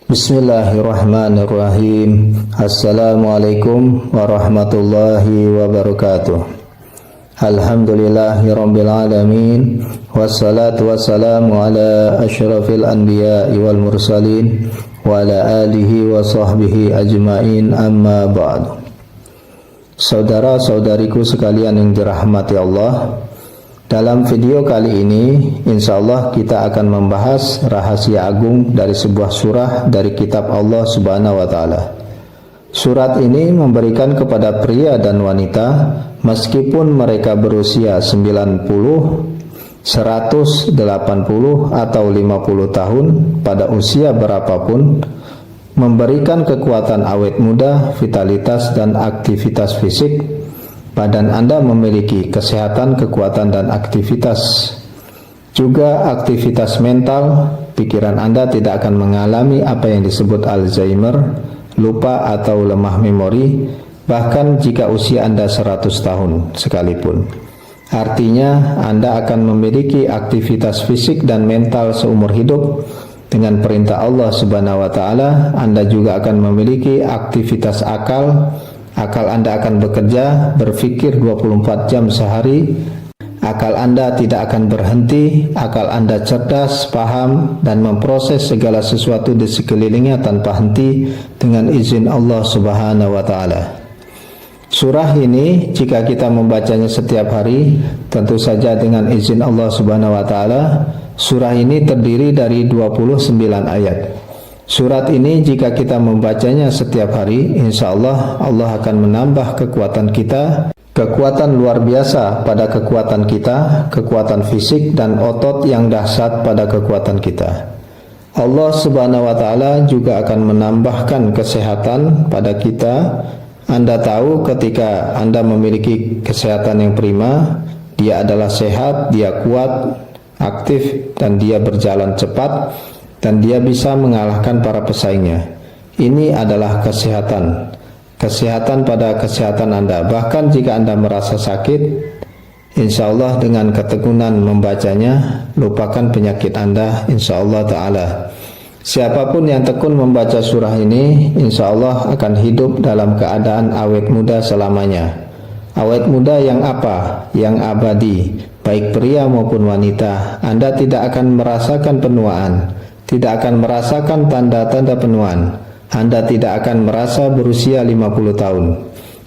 Bismillahirrahmanirrahim. Assalamualaikum warahmatullahi wabarakatuh. Alhamdulillahirabbil alamin. Wassalatu wassalamu ala asyrafil anbiya'i wal mursalin wa ala alihi wa sahbihi ajmain, amma ba'du. Saudara-saudariku sekalian yang dirahmati Allah, dalam video kali ini insyaallah kita akan membahas rahasia agung dari sebuah surah dari kitab Allah Subhanahu wa taala. Surat ini memberikan kepada pria dan wanita, meskipun mereka berusia 90, 180 atau 50 tahun, pada usia berapapun, memberikan kekuatan awet muda, vitalitas dan aktivitas fisik. Badan Anda memiliki kesehatan, kekuatan dan aktivitas. Juga aktivitas mental, pikiran Anda tidak akan mengalami apa yang disebut Alzheimer, lupa atau lemah memori, bahkan jika usia Anda 100 tahun sekalipun. Artinya Anda akan memiliki aktivitas fisik dan mental seumur hidup. Dengan perintah Allah Subhanahu wa taala, Anda juga akan memiliki aktivitas akal. Akal Anda akan bekerja, berpikir 24 jam sehari. Akal Anda tidak akan berhenti. Akal Anda cerdas, paham, dan memproses segala sesuatu di sekelilingnya tanpa henti dengan izin Allah Subhanahu wa ta'ala. Surah ini jika kita membacanya setiap hari, tentu saja dengan izin Allah Subhanahu wa ta'ala, surah ini terdiri dari 29 ayat. Surat ini jika kita membacanya setiap hari, insya Allah Allah akan menambah kekuatan kita, kekuatan luar biasa pada kekuatan kita, kekuatan fisik dan otot yang dahsyat pada kekuatan kita. Allah Subhanahu wa taala juga akan menambahkan kesehatan pada kita. Anda tahu ketika Anda memiliki kesehatan yang prima, dia adalah sehat, dia kuat, aktif, dan dia berjalan cepat, dan dia bisa mengalahkan para pesaingnya. Ini adalah kesehatan. Kesehatan pada kesehatan Anda. Bahkan jika Anda merasa sakit, insya Allah dengan ketekunan membacanya, lupakan penyakit Anda, insya Allah ta'ala. Siapapun yang tekun membaca surah ini, insya Allah akan hidup dalam keadaan awet muda selamanya. Awet muda yang apa? Yang abadi. Baik pria maupun wanita, Anda tidak akan merasakan penuaan, tidak akan merasakan tanda-tanda penuaan. Anda tidak akan merasa berusia 50 tahun.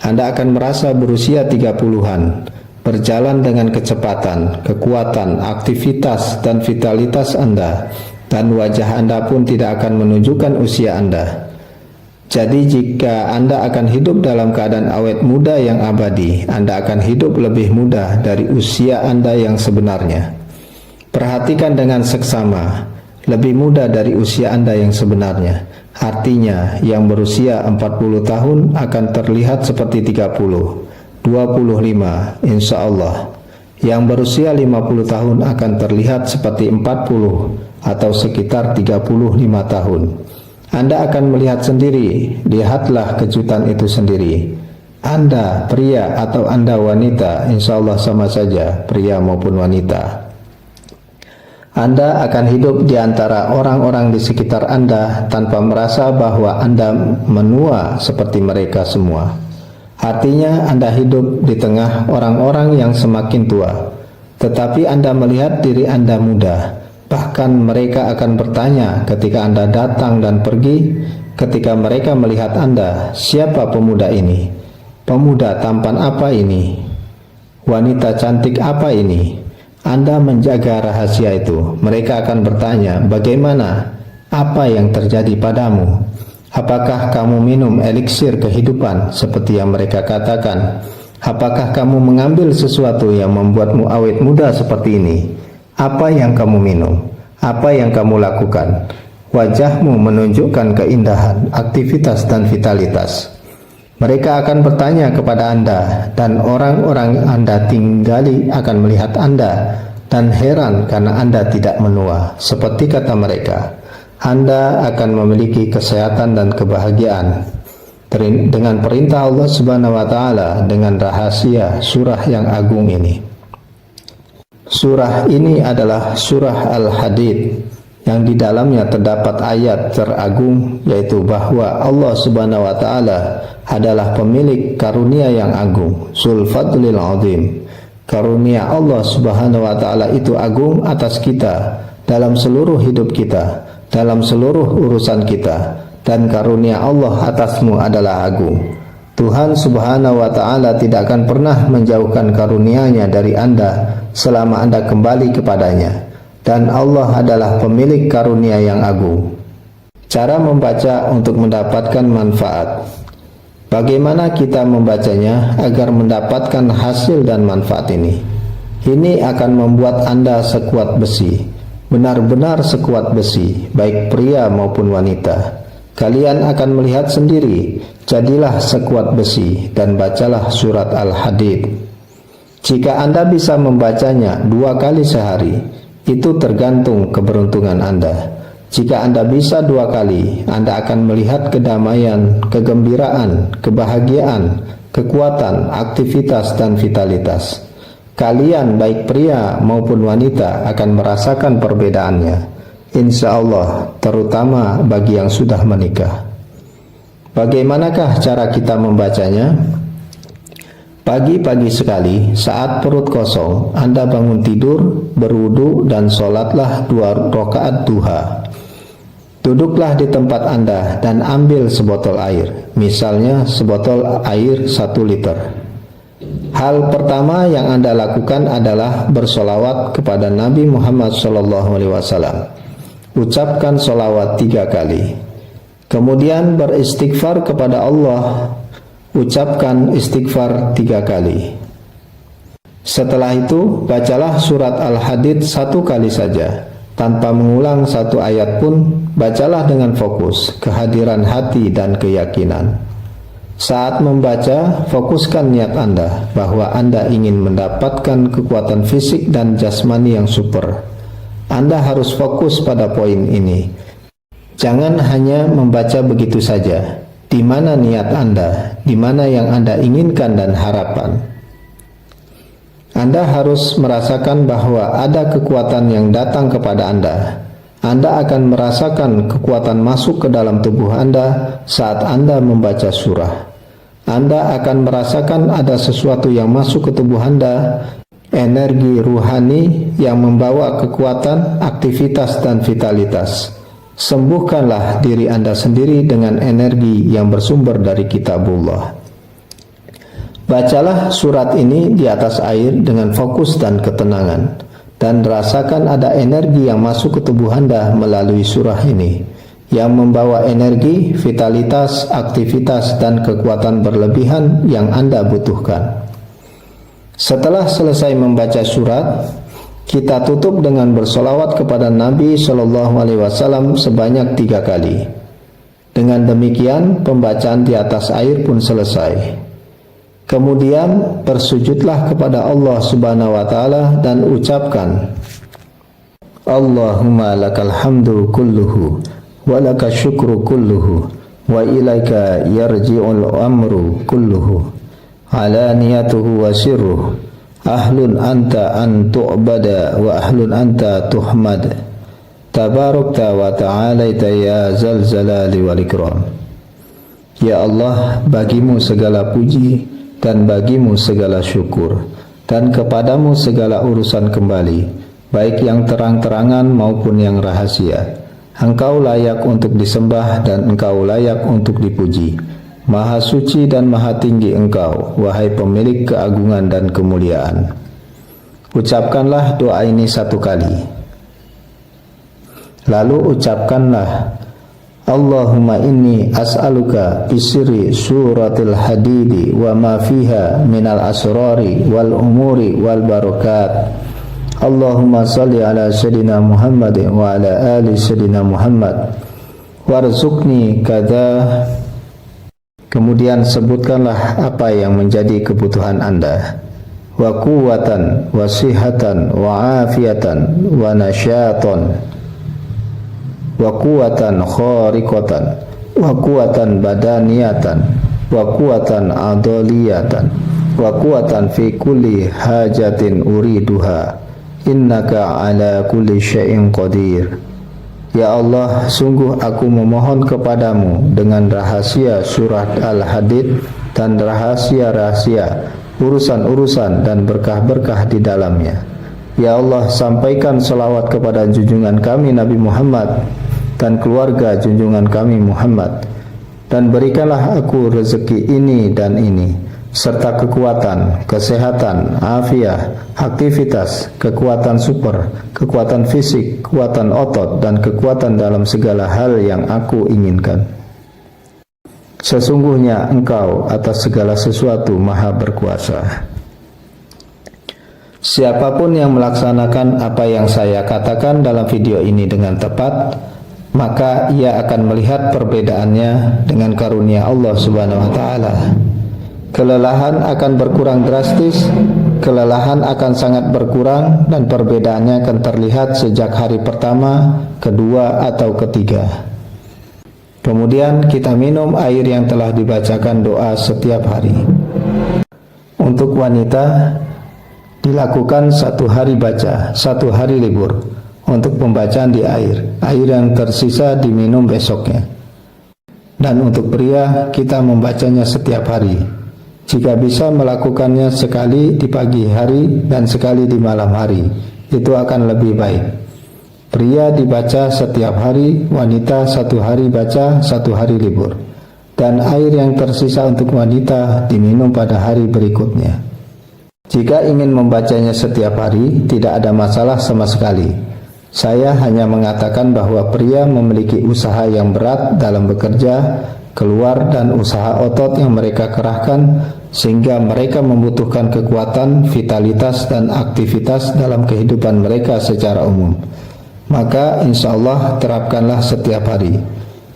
Anda akan merasa berusia 30-an. Berjalan dengan kecepatan, kekuatan, aktivitas dan vitalitas Anda, dan wajah Anda pun tidak akan menunjukkan usia Anda. Jadi jika Anda akan hidup dalam keadaan awet muda yang abadi, Anda akan hidup lebih muda dari usia Anda yang sebenarnya. Perhatikan dengan seksama, lebih muda dari usia Anda yang sebenarnya. Artinya yang berusia 40 tahun akan terlihat seperti 30, 25 insya Allah. Yang berusia 50 tahun akan terlihat seperti 40 atau sekitar 35 tahun. Anda akan melihat sendiri, lihatlah kejutan itu sendiri. Anda pria atau Anda wanita, insya Allah sama saja, pria maupun wanita. Anda akan hidup di antara orang-orang di sekitar Anda tanpa merasa bahwa Anda menua seperti mereka semua. Artinya Anda hidup di tengah orang-orang yang semakin tua, tetapi Anda melihat diri Anda muda. Bahkan mereka akan bertanya ketika Anda datang dan pergi, ketika mereka melihat Anda, siapa pemuda ini? Pemuda tampan apa ini? Wanita cantik apa ini? Anda menjaga rahasia itu. Mereka akan bertanya, bagaimana? Apa yang terjadi padamu? Apakah kamu minum eliksir kehidupan seperti yang mereka katakan? Apakah kamu mengambil sesuatu yang membuatmu awet muda seperti ini? Apa yang kamu minum? Apa yang kamu lakukan? Wajahmu menunjukkan keindahan, aktivitas dan vitalitas. Mereka akan bertanya kepada Anda, dan orang-orang Anda tinggali akan melihat Anda dan heran karena Anda tidak menua. Seperti kata mereka, Anda akan memiliki kesehatan dan kebahagiaan. Dengan perintah Allah Subhanahu wa taala, dengan rahasia surah yang agung ini. Surah ini adalah surah Al-Hadid yang di dalamnya terdapat ayat teragung, yaitu bahwa Allah Subhanahu wa taala adalah pemilik karunia yang agung, Dzul Fadlil Azim. Karunia Allah Subhanahu wa taala itu agung atas kita dalam seluruh hidup kita, dalam seluruh urusan kita, dan karunia Allah atasmu adalah agung. Tuhan Subhanahu wa taala tidak akan pernah menjauhkan karunia-Nya dari Anda selama Anda kembali kepadanya. Dan Allah adalah pemilik karunia yang agung. Cara membaca untuk mendapatkan manfaat. Bagaimana kita membacanya agar mendapatkan hasil dan manfaat ini? Ini akan membuat Anda sekuat besi, benar-benar sekuat besi, baik pria maupun wanita. Kalian akan melihat sendiri, jadilah sekuat besi dan bacalah surat Al-Hadid. Jika Anda bisa membacanya 2 kali sehari, itu tergantung keberuntungan Anda. Jika Anda bisa 2 kali, Anda akan melihat kedamaian, kegembiraan, kebahagiaan, kekuatan, aktivitas, dan vitalitas. Kalian baik pria maupun wanita akan merasakan perbedaannya, insya Allah, terutama bagi yang sudah menikah. Bagaimanakah cara kita membacanya? Pagi-pagi sekali, saat perut kosong, Anda bangun tidur, berwudu, dan sholatlah 2 rakaat duha. Duduklah di tempat Anda dan ambil sebotol air, misalnya sebotol air 1 liter. Hal pertama yang Anda lakukan adalah bersolawat kepada Nabi Muhammad SAW. Ucapkan solawat 3 kali. Kemudian beristighfar kepada Allah. Ucapkan istighfar 3 kali. Setelah itu, bacalah surat Al-Hadid 1 kali saja, tanpa mengulang 1 ayat pun. Bacalah dengan fokus, kehadiran hati dan keyakinan. Saat membaca, fokuskan niat Anda bahwa Anda ingin mendapatkan kekuatan fisik dan jasmani yang super. Anda harus fokus pada poin ini. Jangan hanya membaca begitu saja. Di mana niat Anda, di mana yang Anda inginkan dan harapan. Anda harus merasakan bahwa ada kekuatan yang datang kepada Anda. Anda akan merasakan kekuatan masuk ke dalam tubuh Anda saat Anda membaca surah. Anda akan merasakan ada sesuatu yang masuk ke tubuh Anda, energi ruhani yang membawa kekuatan, aktivitas, dan vitalitas. Sembuhkanlah diri Anda sendiri dengan energi yang bersumber dari kitabullah. Bacalah surat ini di atas air dengan fokus dan ketenangan, dan rasakan ada energi yang masuk ke tubuh Anda melalui surah ini, yang membawa energi, vitalitas, aktivitas, dan kekuatan berlebihan yang Anda butuhkan. Setelah selesai membaca surat, kita tutup dengan bersolawat kepada Nabi SAW sebanyak 3 kali. Dengan demikian, pembacaan di atas air pun selesai. Kemudian bersujudlah kepada Allah Subhanahu wa taala dan ucapkan, Allahumma lakal hamdu kulluhu wa lakal syukru kulluhu wa ilaika yarji'ul amru kulluhu alaniyatuhu wa sirruhu ahlun anta an tu'bada wa ahlun anta tuhmad tabarakta wa ta'alaita ya zal zalali wal ikram. Ya Allah, bagimu segala puji dan bagimu segala syukur, dan kepadamu segala urusan kembali, baik yang terang-terangan maupun yang rahasia. Engkau layak untuk disembah dan Engkau layak untuk dipuji. Maha suci dan maha tinggi Engkau, wahai pemilik keagungan dan kemuliaan. Ucapkanlah doa ini 1 kali. Lalu ucapkanlah, Allahumma inni as'aluka bisiri suratil hadidi wa ma fiha minal asrari wal umuri wal barakat. Allahumma salli ala sayyidina Muhammadin wa ala ali sayyidina Muhammad warzuqni kadza. Kemudian sebutkanlah apa yang menjadi kebutuhan Anda. Wa quwwatan wa sihatan wa afiatan wa nasyatan wa quwwatan khariqatan wa quwwatan badaniyatan wa quwwatan adoliyatan wa quwwatan fi kulli hajatin uriduha innaka ala kulli syai'in qadir. Ya Allah, sungguh aku memohon kepadamu dengan rahasia surat Al-Hadid dan rahasia-rahasia, urusan-urusan dan berkah-berkah di dalamnya. Ya Allah, sampaikan selawat kepada junjungan kami Nabi Muhammad dan keluarga junjungan kami Muhammad, dan berikanlah aku rezeki ini dan ini, serta kekuatan, kesehatan, afiat, aktivitas, kekuatan super, kekuatan fisik, kekuatan otot, dan kekuatan dalam segala hal yang aku inginkan. Sesungguhnya Engkau atas segala sesuatu maha berkuasa. Siapapun yang melaksanakan apa yang saya katakan dalam video ini dengan tepat, maka ia akan melihat perbedaannya dengan karunia Allah Subhanahu wa taala. Kelelahan akan berkurang drastis, kelelahan akan sangat berkurang, dan perbedaannya akan terlihat sejak hari pertama, kedua, atau ketiga. Kemudian kita minum air yang telah dibacakan doa setiap hari. Untuk wanita, dilakukan 1 hari baca, 1 hari libur untuk pembacaan di air yang tersisa diminum besoknya. Dan untuk pria, kita membacanya setiap hari. Jika bisa melakukannya sekali di pagi hari dan sekali di malam hari, itu akan lebih baik. Pria dibaca setiap hari, wanita 1 hari baca, 1 hari libur. Dan air yang tersisa untuk wanita diminum pada hari berikutnya. Jika ingin membacanya setiap hari, tidak ada masalah sama sekali. Saya hanya mengatakan bahwa pria memiliki usaha yang berat dalam bekerja, keluar, dan usaha otot yang mereka kerahkan, sehingga mereka membutuhkan kekuatan, vitalitas, dan aktivitas dalam kehidupan mereka secara umum. Maka insya Allah terapkanlah setiap hari.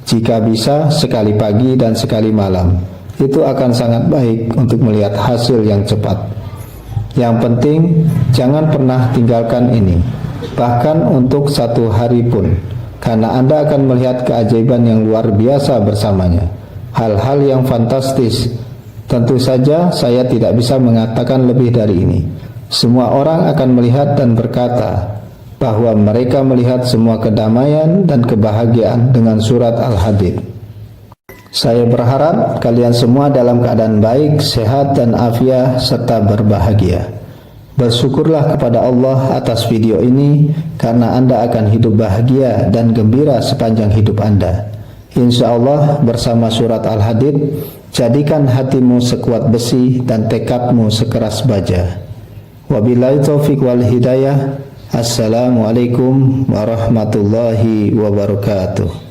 Jika bisa, sekali pagi dan sekali malam. Itu akan sangat baik untuk melihat hasil yang cepat. Yang penting, jangan pernah tinggalkan ini, bahkan untuk 1 hari pun, karena Anda akan melihat keajaiban yang luar biasa bersamanya, hal-hal yang fantastis. Tentu saja saya tidak bisa mengatakan lebih dari ini. Semua orang akan melihat dan berkata bahwa mereka melihat semua kedamaian dan kebahagiaan dengan surat Al-Hadid. Saya berharap kalian semua dalam keadaan baik, sehat, dan afiat, serta berbahagia. Bersyukurlah kepada Allah atas video ini, karena Anda akan hidup bahagia dan gembira sepanjang hidup Anda. Insya Allah bersama surat Al-Hadid, jadikan hatimu sekuat besi dan tekadmu sekeras baja. Wabillahi taufiq wal hidayah. Assalamualaikum warahmatullahi wabarakatuh.